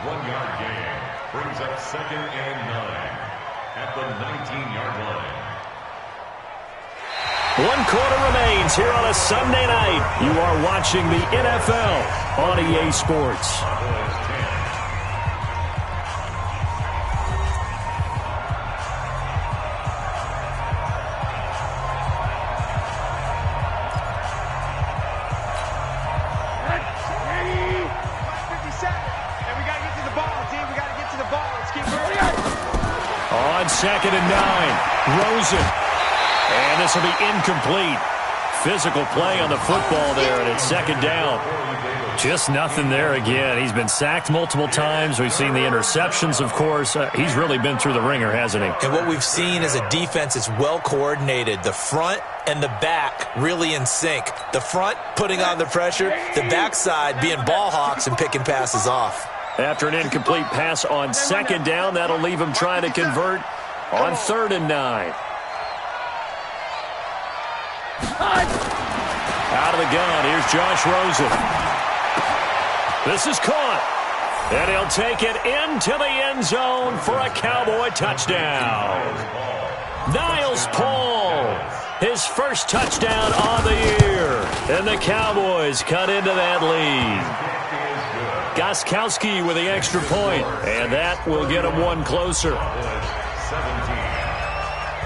1 yard gain brings up second and 9 at the 19-yard line. 1 quarter remains here on a Sunday night. You are watching the NFL on EA Sports. On second and 9, Rosen. And this will be incomplete. Physical play on the football there, and it's second down. Just nothing there again. He's been sacked multiple times. We've seen the interceptions, of course. He's really been through the ringer, hasn't he? And what we've seen is a defense that's well coordinated. The front and the back really in sync. The front putting on the pressure, the backside being ball hawks and picking passes off. After an incomplete pass on second down, that'll leave him trying to convert on 3rd and 9. Out of the gun, here's Josh Rosen. This is caught. And he'll take it into the end zone for a Cowboy touchdown. Niles Paul, his first touchdown on the year. And the Cowboys cut into that lead. Gostkowski with the extra point, and that will get him one closer.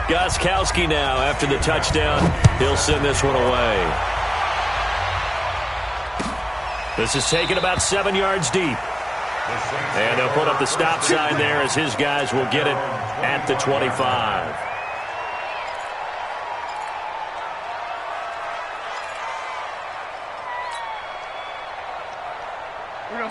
Gostkowski now, after the touchdown, he'll send this one away. This is taken about 7 yards deep. And they'll put up the stop sign there as his guys will get it at the 25.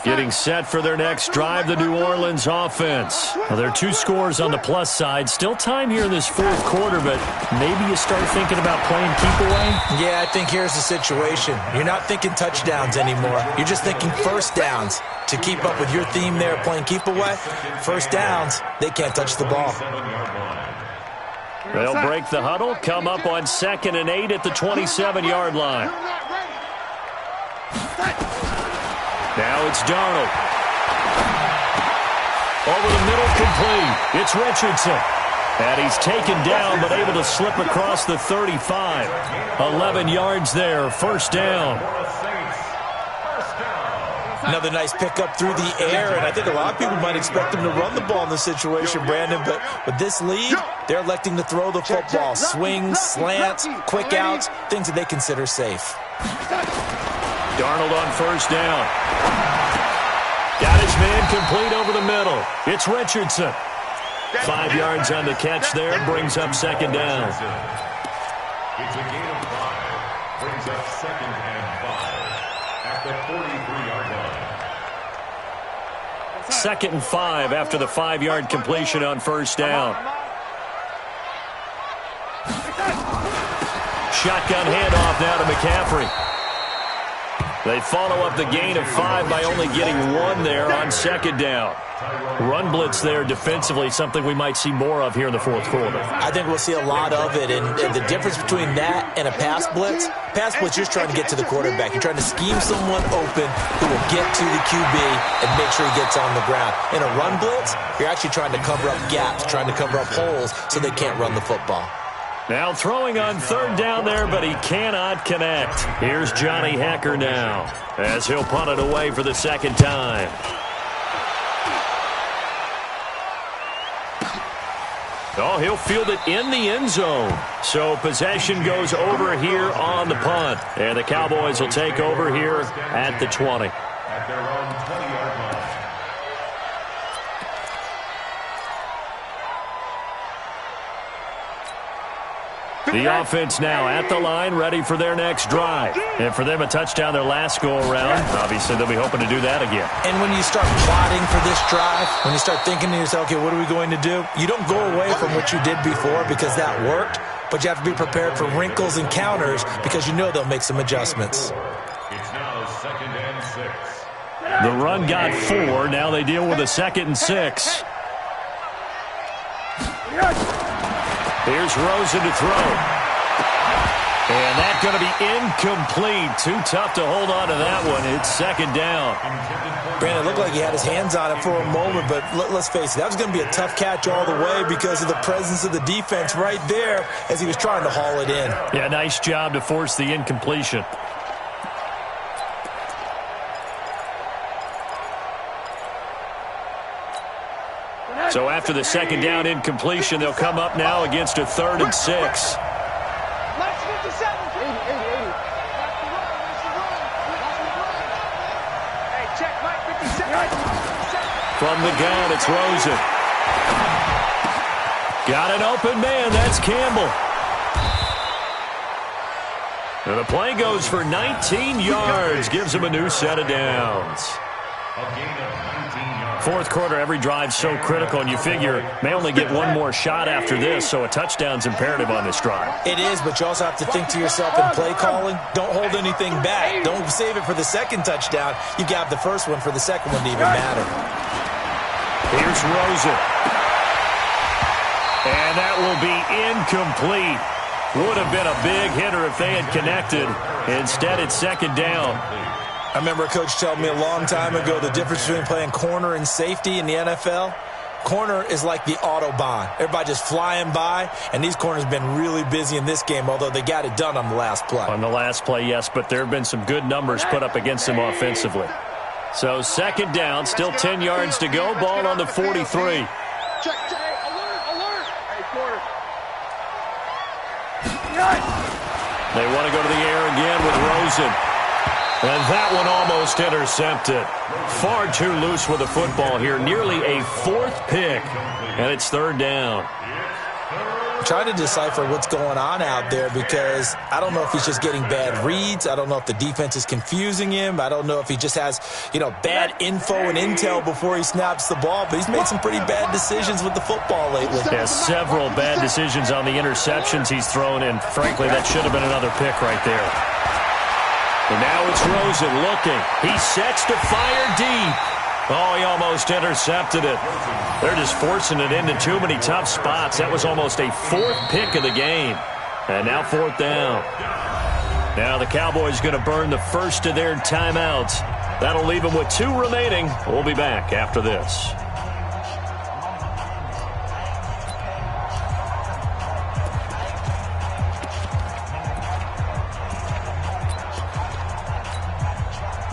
Getting set for their next drive, the New Orleans offense. Well, there are 2 scores on the plus side. Still time here in this 4th quarter, but maybe you start thinking about playing keep away? Yeah, I think here's the situation. You're not thinking touchdowns anymore. You're just thinking first downs. To keep up with your theme there, playing keep away, first downs, they can't touch the ball. They'll break the huddle, come up on 2nd and 8 at the 27-yard line. Now it's Darnold. Over the middle, complete. It's Richardson. And he's taken down, but able to slip across the 35. 11 yards there, first down. Another nice pickup through the air, and I think a lot of people might expect them to run the ball in this situation, Brandon, but with this lead, they're electing to throw the football. Swings, slants, quick outs, things that they consider safe. Darnold on first down. Got his man complete over the middle. It's Richardson. 5 yards on the catch there, brings up second down. It's a gain of 5. Brings up 2nd and 5 at the 43-yard line. 2nd and 5 after the 5-yard completion on first down. Shotgun handoff now to McCaffrey. They follow up the gain of 5 by only getting 1 there on second down. Run blitz there defensively, something we might see more of here in the 4th quarter. I think we'll see a lot of it, and the difference between that and a pass blitz, you're just trying to get to the quarterback. You're trying to scheme someone open who will get to the QB and make sure he gets on the ground. In a run blitz, you're actually trying to cover up gaps, trying to cover up holes so they can't run the football. Now throwing on third down there, but he cannot connect. Here's Johnny Hecker now as he'll punt it away for the second time. Oh, he'll field it in the end zone. So possession goes over here on the punt. And the Cowboys will take over here at the 20. At their own 20-yard line. The offense now at the line, ready for their next drive. And for them, a touchdown their last go-around. Obviously, they'll be hoping to do that again. And when you start plotting for this drive, when you start thinking to yourself, okay, what are we going to do? You don't go away from what you did before because that worked, but you have to be prepared for wrinkles and counters because you know they'll make some adjustments. It's now 2nd and 6. The run got 4. Now they deal with a 2nd and 6. Here's Rosen to throw. And that's going to be incomplete. Too tough to hold on to that one. It's second down. Brandon, it looked like he had his hands on it for a moment, but let's face it, that was going to be a tough catch all the way because of the presence of the defense right there as he was trying to haul it in. Yeah, nice job to force the incompletion. So after the second down incompletion, they'll come up now against a 3rd and 6. Last 57. 80. Hey, check, Mike, 57. From the gun, it's Rosen. Got an open man. That's Campbell. And the play goes for 19 yards, gives him a new set of downs. A gain of 19 yards. Fourth quarter, every drive's so critical, and you figure may only get one more shot after this, so a touchdown's imperative on this drive. It is, but you also have to think to yourself in play calling, don't hold anything back. Don't save it for the second touchdown. You got the first one for the second one to even matter. Here's Rosen. And that will be incomplete. Would have been a big hitter if they had connected. Instead, it's second down. I remember a coach telling me a long time ago the difference between playing corner and safety in the NFL. Corner is like the Autobahn. Everybody just flying by, and these corners have been really busy in this game, although they got it done on the last play. On the last play, yes, but there have been some good numbers put up against them offensively. So second down, still 10 yards to go. Ball on the 43. Check, check. Alert, alert. Hey, quarter. They want to go to the air again with Rosen. And that one almost intercepted. Far too loose with the football here. Nearly a fourth pick. And it's third down. I'm trying to decipher what's going on out there because I don't know if he's just getting bad reads. I don't know if the defense is confusing him. I don't know if he just has, bad info and intel before he snaps the ball. But he's made some pretty bad decisions with the football lately. Yeah, several bad decisions on the interceptions he's thrown, and frankly, that should have been another pick right there. And now it's Rosen looking. He sets to fire deep. Oh, he almost intercepted it. They're just forcing it into too many tough spots. That was almost a fourth pick of the game. And now fourth down. Now the Cowboys going to burn the first of their timeouts. That'll leave them with 2 remaining. We'll be back after this.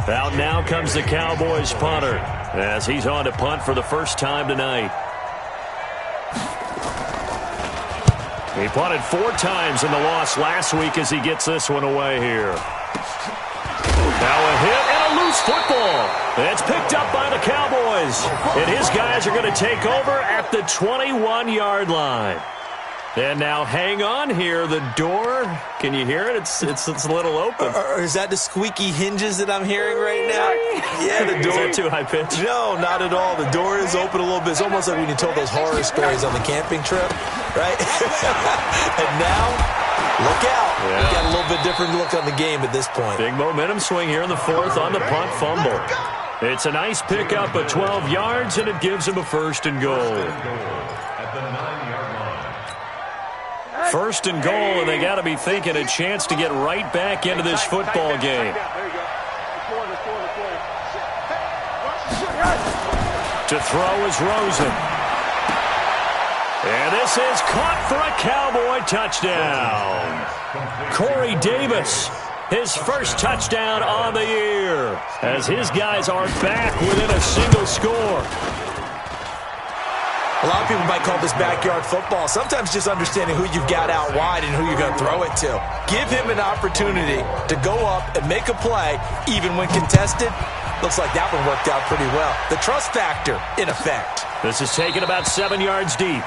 Out now comes the Cowboys punter as he's on to punt for the first time tonight. He punted 4 times in the loss last week as he gets this one away here. Now a hit and a loose football. It's picked up by the Cowboys. And his guys are going to take over at the 21-yard line. And now hang on here. The door, can you hear it? It's a little open. Or is that the squeaky hinges that I'm hearing right now? Yeah, the door. Is that too high pitch? No, not at all. The door is open a little bit. It's almost like when you told those horror stories on the camping trip, right? And now, look out. Yeah. We got a little bit different look on the game at this point. Big momentum swing here in the fourth on the punt fumble. It's a nice pickup of 12 yards, and it gives him a first and goal. At the 9-yard line. First and goal, and they got to be thinking a chance to get right back into this football game. To throw is Rosen. And this is caught for a Cowboy touchdown. Corey Davis, his first touchdown on the year, as his guys are back within a single score. A lot of people might call this backyard football. Sometimes just understanding who you've got out wide and who you're going to throw it to. Give him an opportunity to go up and make a play, even when contested. Looks like that one worked out pretty well. The trust factor, in effect. This is taken about 7 yards deep.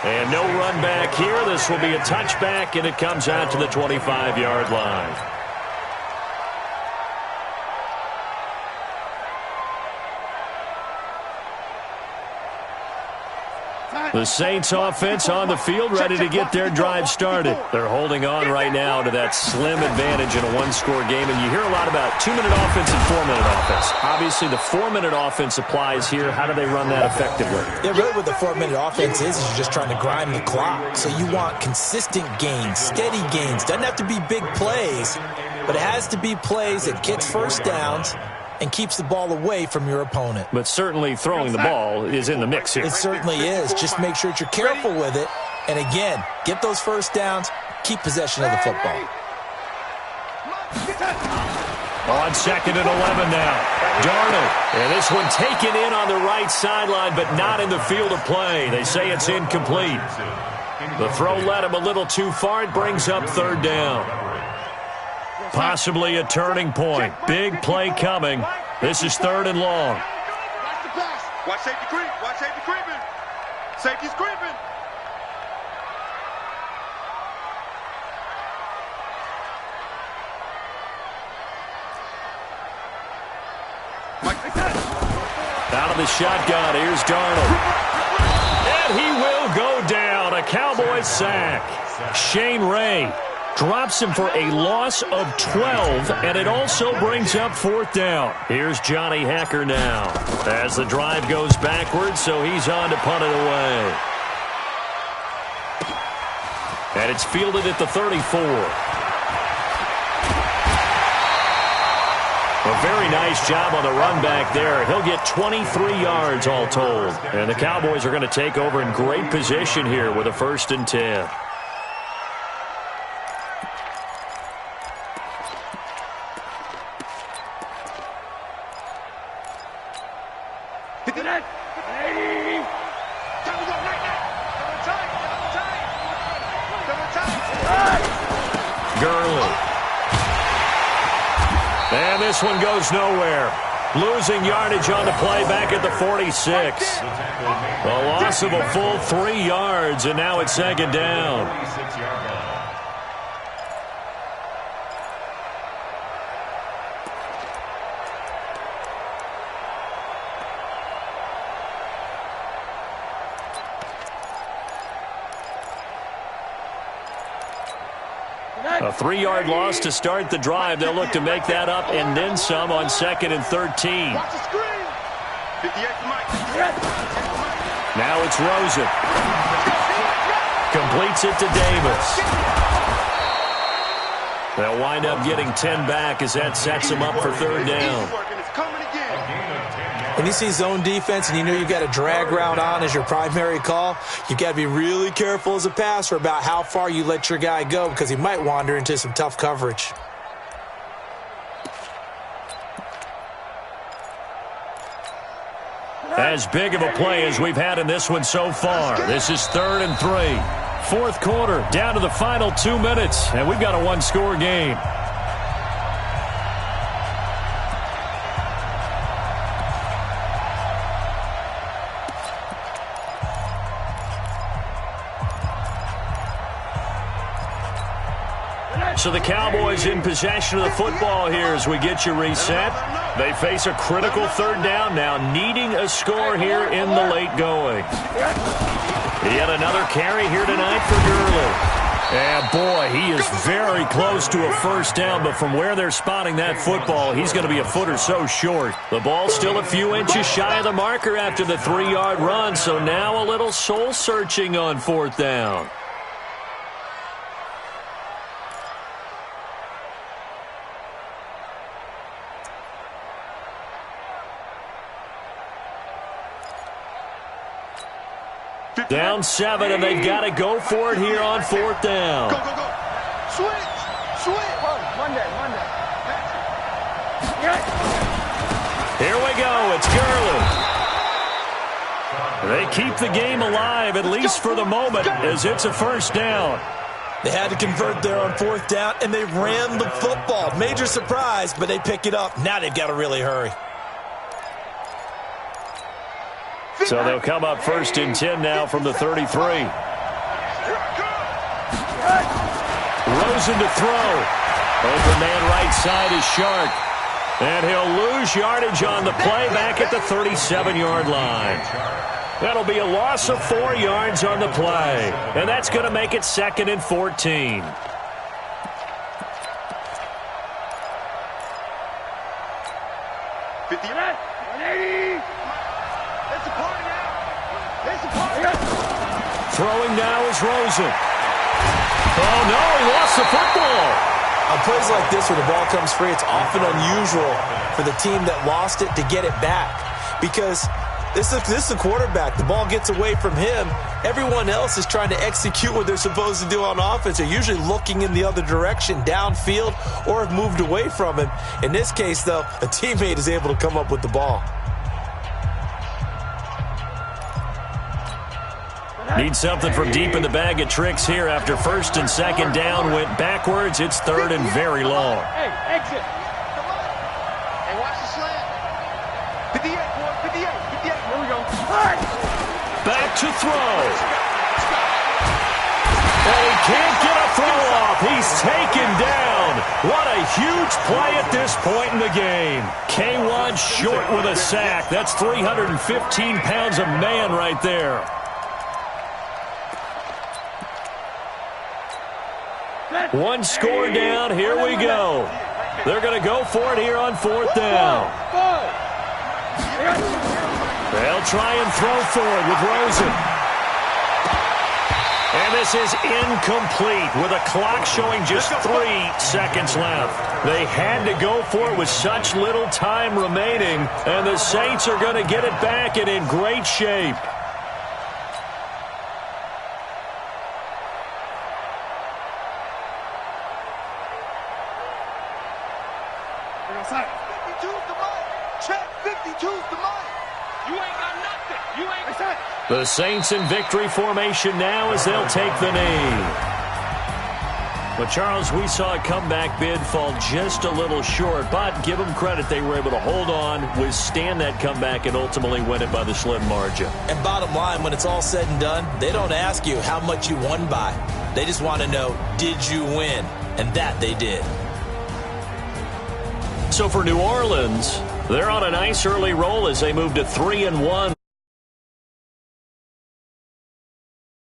And no run back here. This will be a touchback, and it comes out to the 25-yard line. The Saints offense on the field, ready to get their drive started. They're holding on right now to that slim advantage in a one-score game. And you hear a lot about 2-minute offense and 4-minute offense. Obviously, the 4-minute offense applies here. How do they run that effectively? Yeah, really what the 4-minute offense is you're just trying to grind the clock. So you want consistent gains, steady gains. Doesn't have to be big plays, but it has to be plays that gets first downs and keeps the ball away from your opponent. But certainly throwing the ball is in the mix here. It certainly is. Just make sure that you're careful with it. And again, get those first downs, keep possession of the football. On second and 11 now. Darnold. And this one taken in on the right sideline, but not in the field of play. They say it's incomplete. The throw led him a little too far. It brings up third down. Possibly a turning point. Big play coming. This is third and long. Watch the pass. Watch safety creep. Watch safety creeping. Safety's creeping. shotgun. Here's Darnold. And he will go down. A Cowboys sack. Shane Ray drops him for a loss of 12, and it also brings up 4th down. Here's Johnny Hecker now as the drive goes backwards, so he's on to punt it away. And it's fielded at the 34. A very nice job on the run back there. He'll get 23 yards all told. And the Cowboys are going to take over in great position here with a 1st and 10. And this one goes nowhere. Losing yardage on the play back at the 46. A loss of a full 3 yards, and now it's 2nd down. A 3-yard loss to start the drive. They'll look to make that up and then some on 2nd and 13. Now it's Rosen. Completes it to Davis. They'll wind up getting 10 back as that sets them up for 3rd down. When you see zone defense and you know you've got a drag route on as your primary call, you've got to be really careful as a passer about how far you let your guy go because he might wander into some tough coverage. As big of a play as we've had in this one so far. This is 3rd and 3. 4th quarter, down to the final 2 minutes, and we've got a 1-score game. So the Cowboys in possession of the football here as we get you reset. They face a critical 3rd down now, needing a score here in the late going. Yet another carry here tonight for Gurley. And boy, he is very close to a 1st down, but from where they're spotting that football, he's going to be a foot or so short. The ball's still a few inches shy of the marker after the 3-yard run, so now a little soul-searching on 4th down. Down 7, and they've got to go for it here on 4th down. Go, go, go. Switch. Switch. Monday. Here we go. It's Gurley. They keep the game alive, at least for the moment, as it's a 1st down. They had to convert there on 4th down, and they ran the football. Major surprise, but they pick it up. Now they've got to really hurry. So they'll come up 1st and 10 now from the 33. Rosen to throw. Open man right side is Shark. And he'll lose yardage on the play back at the 37-yard line. That'll be a loss of 4 yards on the play. And that's going to make it 2nd and 14. Throwing now is Rosen. Oh, no, he lost the football. On plays like this where the ball comes free, it's often unusual for the team that lost it to get it back. Because this is the quarterback. The ball gets away from him. Everyone else is trying to execute what they're supposed to do on offense. They're usually looking in the other direction, downfield, or have moved away from him. In this case, though, a teammate is able to come up with the ball. Need something from deep in the bag of tricks here after 1st and 2nd down went backwards. It's 3rd and very long. Hey, exit. Hey, watch the slant. 58, boy, 58. Here we go. Back to throw. And he can't get a throw off. He's taken down. What a huge play at this point in the game. K1 short with a sack. That's 315 pounds of man right there. One score down. Here we go. They're going to go for it here on 4th down. They'll try and throw for it with Rosen. And this is incomplete with a clock showing just 3 seconds left. They had to go for it with such little time remaining, and the Saints are going to get it back and in great shape. The Saints in victory formation now as they'll take the knee. But, Charles, we saw a comeback bid fall just a little short, but give them credit. They were able to hold on, withstand that comeback, and ultimately win it by the slim margin. And bottom line, when it's all said and done, they don't ask you how much you won by. They just want to know, did you win? And that they did. So for New Orleans, they're on a nice early roll as they move to 3-1.